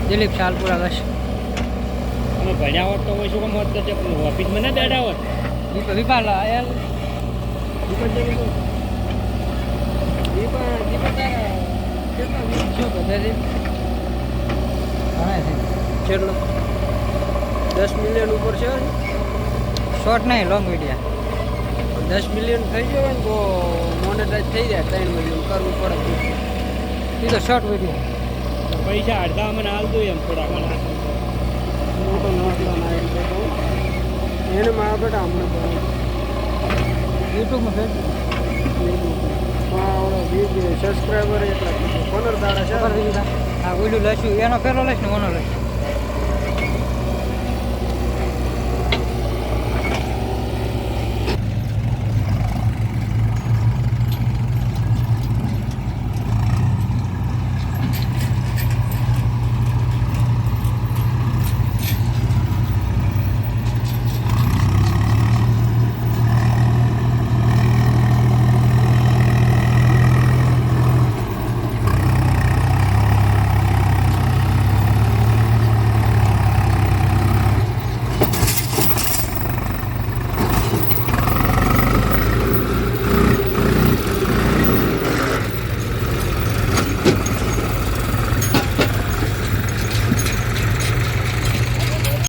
દિલીપ સાલપુરા બસ અમે ભણ્યા હોત તો હું શું કામ હોત તો ઓફિસમાં ના બેઠા હોત વિપાલ આયા કેટલો 10 મિલિયન ઉપર છે શોર્ટ નહીં લોંગ વિડીયો 10 મિલિયન થઈ ગયો ને તો મોનેટાઈઝ થઈ જાય 3 મિલિયન કરવું પડે એ તો શોર્ટ વિડીયો પૈસા અડધા મને હાલ દઉં એમ થોડા ઘણા મોટો નાખવાનો એને મારા બેટા હમણાં યુટ્યુબમાં ભેટ સબસ્ક્રાઈબર એટલા 15 દાડા છે હા ઓલું લઈશું એનો ફેરો લઈશ ને ઓનો લઈશ